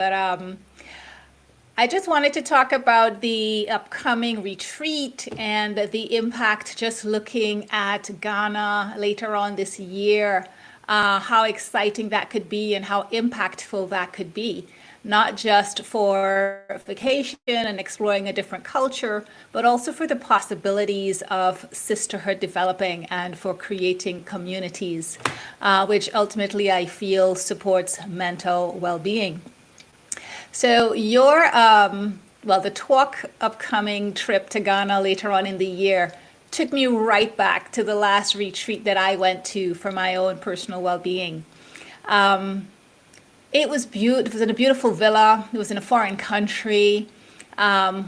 But I just wanted to talk about the upcoming retreat and the impact, just looking at Ghana later on this year, how exciting that could be and how impactful that could be, not just for vacation and exploring a different culture, but also for the possibilities of sisterhood developing and for creating communities, which ultimately I feel supports mental well-being. So the TWOC upcoming trip to Ghana later on in the year took me right back to the last retreat that I went to for my own personal well-being. It was beautiful. It was in a beautiful villa. It was in a foreign country.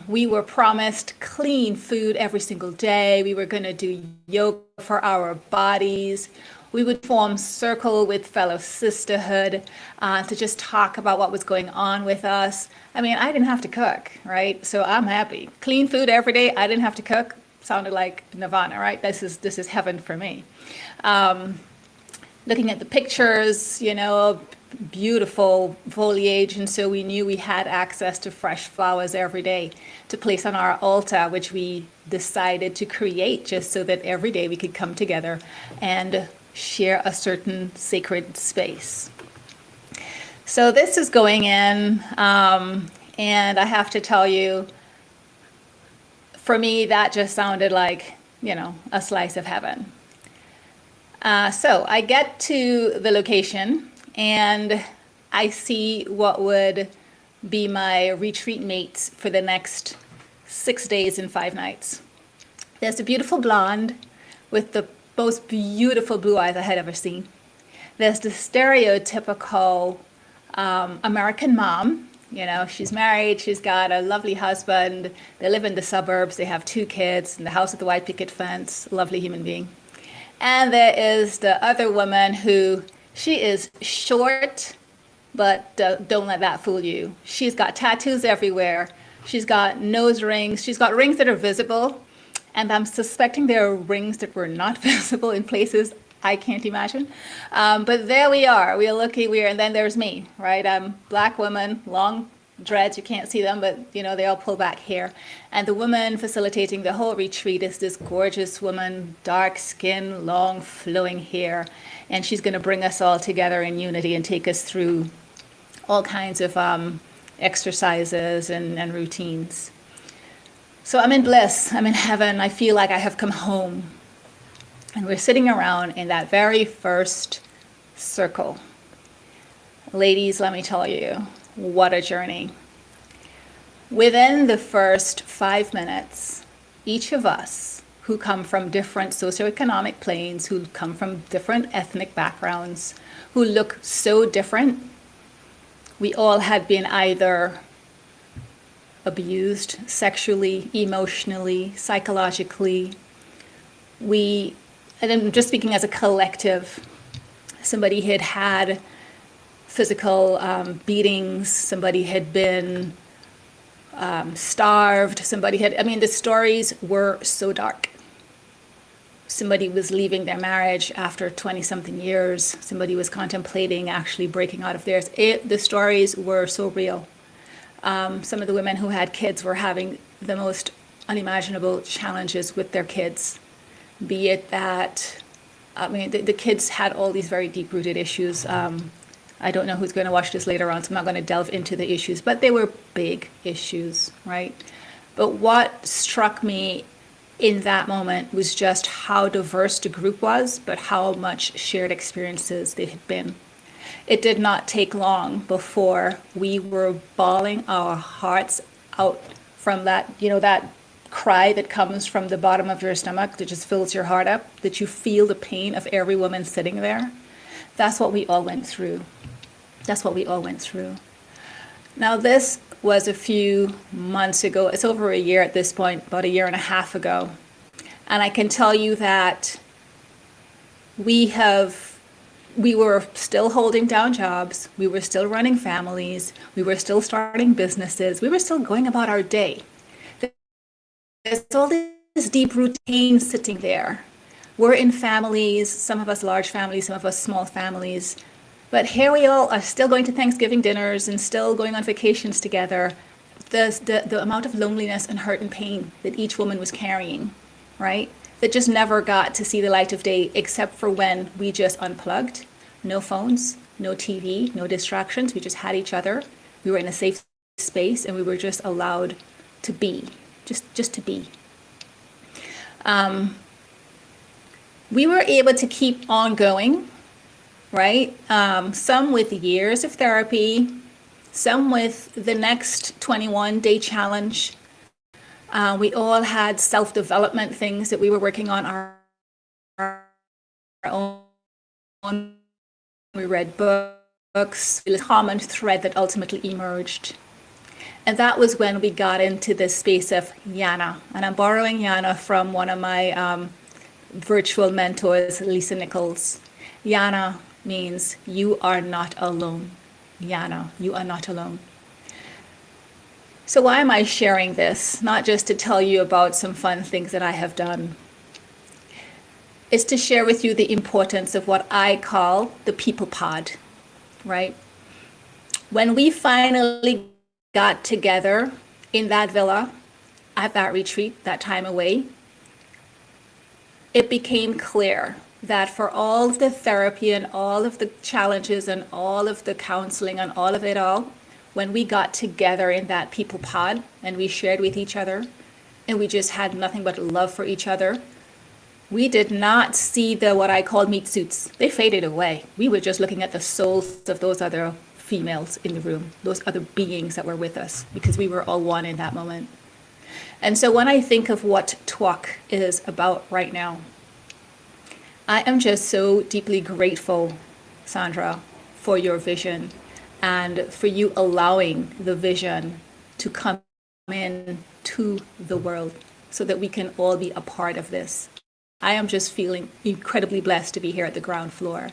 We were promised clean food every single day. We were going to do yoga for our bodies. We would form circle with fellow sisterhood to just talk about what was going on with us. I mean, I didn't have to cook, right? So I'm happy. Clean food every day. I didn't have to cook. Sounded like nirvana, right? This is heaven for me. Looking at the pictures, beautiful foliage, and so we knew we had access to fresh flowers every day to place on our altar, which we decided to create just so that every day we could come together and share a certain sacred space. So this is going in, and I have to tell you, for me, that just sounded like, a slice of heaven. So I get to the location and I see what would be my retreat mates for the next 6 days and 5 nights. There's a beautiful blonde with the most beautiful blue eyes I had ever seen. There's the stereotypical American mom. She's married, she's got a lovely husband, they live in the suburbs, they have 2 kids, in the house with the white picket fence, lovely human being. And there is the other woman who, she is short, but don't let that fool you. She's got tattoos everywhere. She's got nose rings. She's got rings that are visible. And I'm suspecting there are rings that were not visible in places I can't imagine. But there we are. And then there's me, right? I'm black woman, long dreads. You can't see them, but they all pull back hair. And the woman facilitating the whole retreat is this gorgeous woman, dark skin, long flowing hair. And she's going to bring us all together in unity and take us through all kinds of exercises and routines. So I'm in bliss. I'm in heaven. I feel like I have come home. And we're sitting around in that very first circle. Ladies, let me tell you, what a journey. Within the first 5 minutes, each of us who come from different socioeconomic planes, who come from different ethnic backgrounds, who look so different, we all had been either abused sexually, emotionally, psychologically. And I'm just speaking as a collective, somebody had had physical beatings, somebody had been starved, the stories were so dark. Somebody was leaving their marriage after 20-something years. Somebody was contemplating actually breaking out of theirs. The stories were so real. Some of the women who had kids were having the most unimaginable challenges with their kids. Be it that, the kids had all these very deep-rooted issues. I don't know who's going to watch this later on, so I'm not going to delve into the issues, but they were big issues, right? But what struck me in that moment was just how diverse the group was, but how much shared experiences they had been. It did not take long before we were bawling our hearts out from that, that cry that comes from the bottom of your stomach that just fills your heart up, that you feel the pain of every woman sitting there. That's what we all went through. Now, this was a few months ago. It's over a year at this point, about a year and a half ago. And I can tell you that we were still holding down jobs. We were still running families. We were still starting businesses. We were still going about our day. There's all this deep routine sitting there. We're in families, some of us large families, some of us small families. But here we all are still going to Thanksgiving dinners and still going on vacations together. The amount of loneliness and hurt and pain that each woman was carrying, right? That just never got to see the light of day except for when we just unplugged. No phones, no TV, no distractions. We just had each other. We were in a safe space and we were just allowed to be, just to be. We were able to keep on going, right? Some with years of therapy, some with the next 21-day challenge. We all had self-development things that we were working on our own. We read books, a common thread that ultimately emerged. And that was when we got into this space of Yana. And I'm borrowing Yana from one of my virtual mentors, Lisa Nichols. Yana means you are not alone. Yana, you are not alone. So why am I sharing this? Not just to tell you about some fun things that I have done. It's to share with you the importance of what I call the people pod, right? When we finally got together in that villa, at that retreat, that time away, it became clear that for all of the therapy and all of the challenges and all of the counseling and all of it all, when we got together in that people pod and we shared with each other and we just had nothing but love for each other, we did not see the what I call meat suits. They faded away. We were just looking at the souls of those other females in the room, those other beings that were with us, because we were all one in that moment. And so when I think of what TWOC is about right now, I am just so deeply grateful, Sandra, for your vision and for you allowing the vision to come in to the world so that we can all be a part of this. I am just feeling incredibly blessed to be here at the ground floor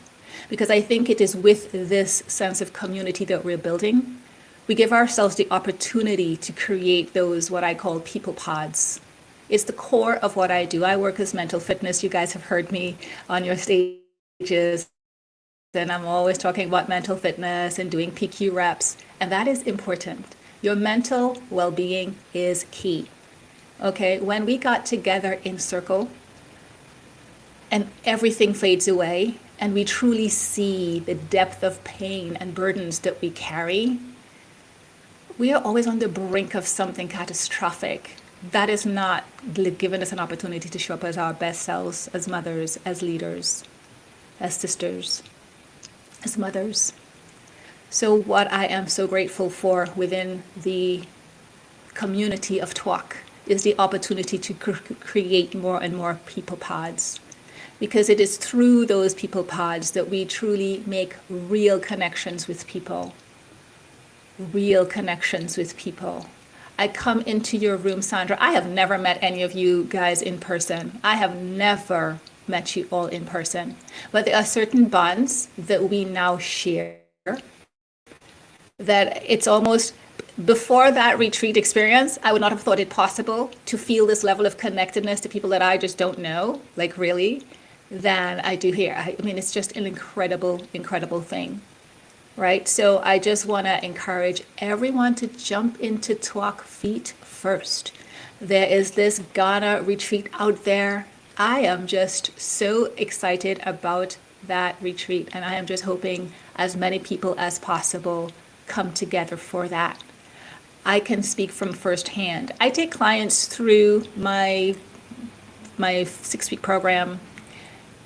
because I think it is with this sense of community that we're building. We give ourselves the opportunity to create those what I call people pods. It's the core of what I do. I work as mental fitness. You guys have heard me on your stages. And I'm always talking about mental fitness and doing PQ reps. And that is important. Your mental well-being is key. Okay, when we got together in circle and everything fades away and we truly see the depth of pain and burdens that we carry, we are always on the brink of something catastrophic. That is not giving us an opportunity to show up as our best selves, as mothers, as leaders, as sisters, as mothers. So what I am so grateful for within the community of TWOC is the opportunity to create more and more people pods. Because it is through those people pods that we truly make real connections with people. Real connections with people. I come into your room, Sandra. I have never met any of you guys in person. I have never met you all in person. But there are certain bonds that we now share that it's almost, before that retreat experience, I would not have thought it possible to feel this level of connectedness to people that I just don't know, like really, than I do here. I mean, it's just an incredible, incredible thing. Right? So I just want to encourage everyone to jump into TWOC feet first. There is this Ghana retreat out there. I am just so excited about that retreat. And I am just hoping as many people as possible come together for that. I can speak from firsthand. I take clients through my 6-week program.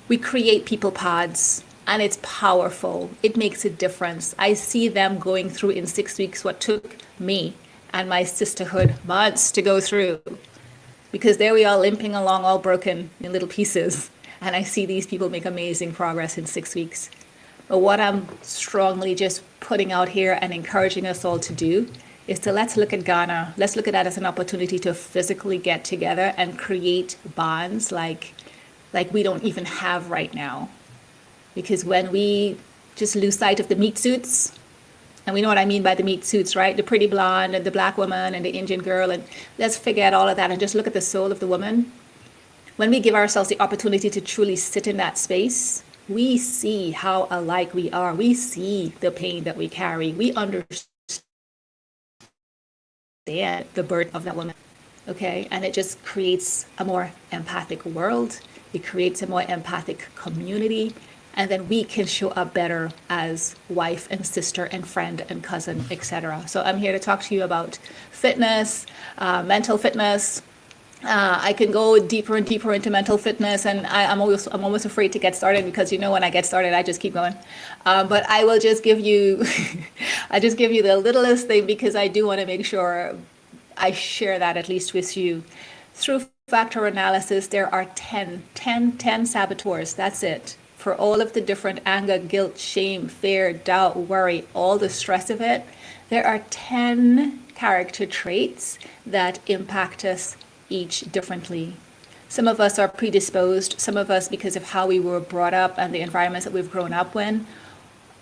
We create people pods. And it's powerful. It makes a difference. I see them going through in 6 weeks what took me and my sisterhood months to go through. Because there we are limping along all broken in little pieces. And I see these people make amazing progress in 6 weeks. But what I'm strongly just putting out here and encouraging us all to do is to let's look at Ghana. Let's look at that as an opportunity to physically get together and create bonds like we don't even have right now. Because when we just lose sight of the meat suits, and we know what I mean by the meat suits, right? The pretty blonde and the black woman and the Indian girl, and let's forget all of that and just look at the soul of the woman. When we give ourselves the opportunity to truly sit in that space We see how alike we are. We see the pain that we carry. We understand the burden of that woman. Okay. And it just creates a more empathic world. It creates a more empathic community. And then we can show up better as wife and sister and friend and cousin, etc. So I'm here to talk to you about fitness, mental fitness. I can go deeper and deeper into mental fitness, and I'm almost afraid to get started because when I get started, I just keep going. But I will just give you, I just give you the littlest thing because I do want to make sure I share that at least with you. Through factor analysis, there are 10 saboteurs. That's it. For all of the different anger, guilt, shame, fear, doubt, worry, all the stress of it, there are 10 character traits that impact us each differently. Some of us are predisposed. Some of us, because of how we were brought up and the environments that we've grown up in,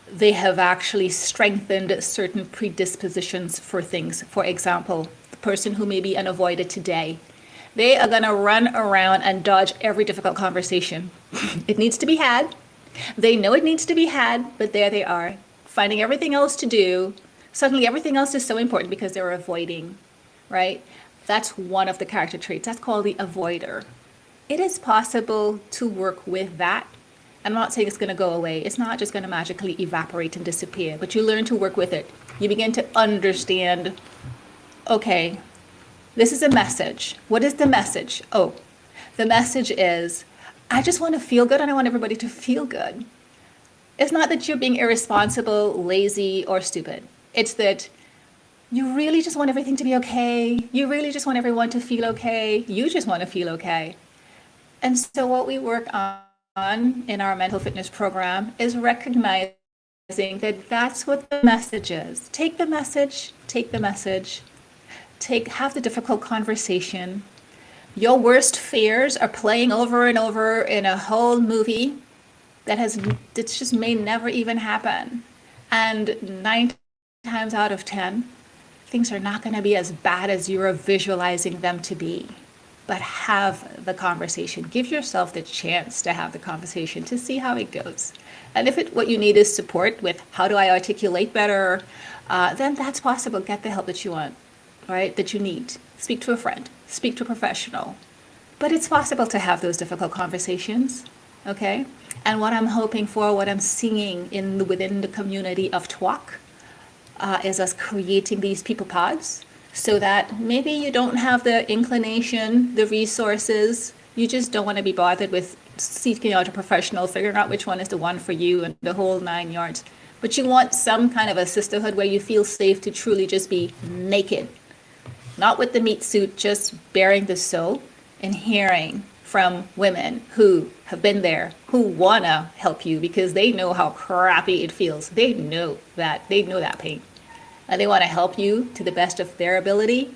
they have actually strengthened certain predispositions for things. For example, the person who may be an avoider today, they are going to run around and dodge every difficult conversation. It needs to be had. They know it needs to be had, but there they are, finding everything else to do. Suddenly everything else is so important because they're avoiding, right? That's one of the character traits. That's called the avoider. It is possible to work with that. I'm not saying it's going to go away. It's not just going to magically evaporate and disappear, but you learn to work with it. You begin to understand, okay, this is a message. What is the message? Oh, the message is, I just want to feel good and I want everybody to feel good. It's not that you're being irresponsible, lazy, or stupid. It's that you really just want everything to be okay. You really just want everyone to feel okay. You just want to feel okay. And so what we work on in our mental fitness program is recognizing that that's what the message is. Take the message, have the difficult conversation. Your worst fears are playing over and over in a whole movie that just may never even happen. And 9 times out of 10, things are not going to be as bad as you're visualizing them to be. But have the conversation. Give yourself the chance to have the conversation to see how it goes. And if what you need is support with how do I articulate better, then that's possible. Get the help that you want, right? That you need. Speak to a friend. Speak to a professional. But it's possible to have those difficult conversations, okay? And what I'm hoping for, what I'm seeing within the community of TWOC, is us creating these people pods so that maybe you don't have the inclination, the resources, you just don't want to be bothered with seeking out a professional, figuring out which one is the one for you and the whole 9 yards. But you want some kind of a sisterhood where you feel safe to truly just be naked, not with the meat suit, just bearing the soul and hearing from women who have been there, who want to help you because they know how crappy it feels. They know that pain. And they want to help you to the best of their ability.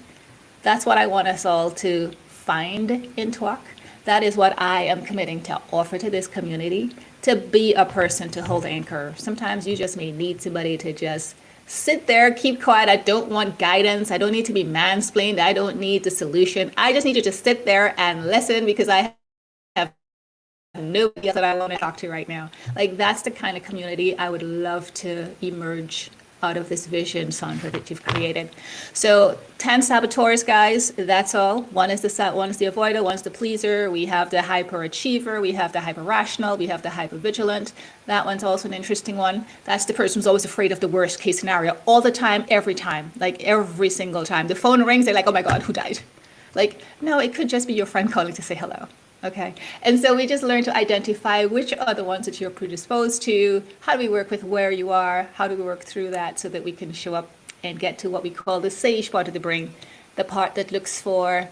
That's what I want us all to find in TWOC. That is what I am committing to offer to this community, to be a person to hold anchor. Sometimes you just may need somebody to just sit there, keep quiet. I don't want guidance. I don't need to be mansplained. I don't need the solution. I just need you to sit there and listen because I have nobody else that I want to talk to right now. Like, that's the kind of community I would love to emerge out of this vision, Sandra, that you've created. So 10 saboteurs, guys, that's all. One is the avoider, one's the pleaser. We have the hyperachiever, we have the hyper-rational, we have the hyper-vigilant. That one's also an interesting one. That's the person who's always afraid of the worst case scenario all the time, every time, like every single time. The phone rings, they're like, oh my God, who died? Like, no, it could just be your friend calling to say hello. Okay. And so we just learn to identify which are the ones that you're predisposed to. How do we work with where you are? How do we work through that so that we can show up and get to what we call the sage part of the brain, the part that looks for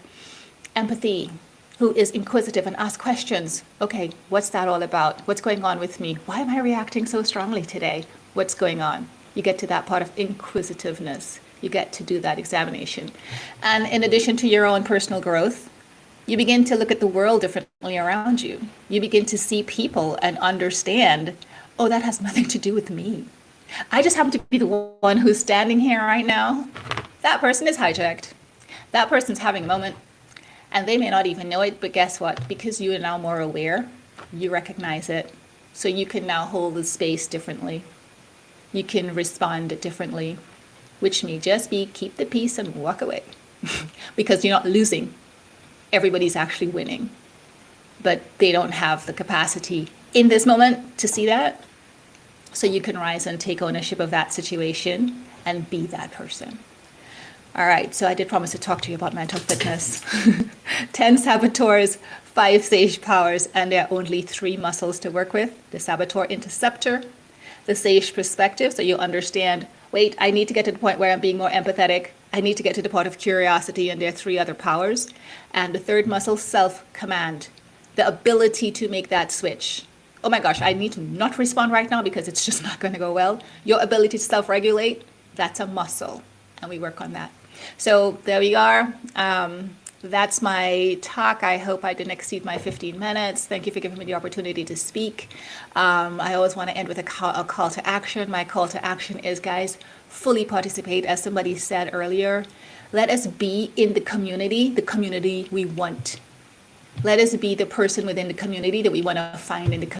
empathy, who is inquisitive and asks questions. Okay, what's that all about? What's going on with me? Why am I reacting so strongly today? What's going on? You get to that part of inquisitiveness. You get to do that examination. And in addition to your own personal growth, you begin to look at the world differently around you. You begin to see people and understand, oh, that has nothing to do with me. I just happen to be the one who's standing here right now. That person is hijacked. That person's having a moment, and they may not even know it, but guess what? Because you are now more aware, you recognize it, So you can now hold the space differently. You can respond differently, which may just be keep the peace and walk away because you're not losing. Everybody's actually winning, but they don't have the capacity in this moment to see that. So you can rise and take ownership of that situation and be that person. All right, so I did promise to talk to you about mental fitness. 10 saboteurs, 5 sage powers, and there are only 3 muscles to work with. The saboteur interceptor, the sage perspective, so you understand, wait, I need to get to the point where I'm being more empathetic. I need to get to the point of curiosity, and there are 3 other powers. And the 3rd muscle, self-command, the ability to make that switch. Oh my gosh, I need to not respond right now because it's just not going to go well. Your ability to self-regulate, that's a muscle, and we work on that. So there we are. That's my talk. I hope I didn't exceed my 15 minutes. Thank you for giving me the opportunity to speak. I always want to end with a call to action. My call to action is, guys, fully participate. As somebody said earlier, let us be in the community we want. Let us be the person within the community that we want to find in the community.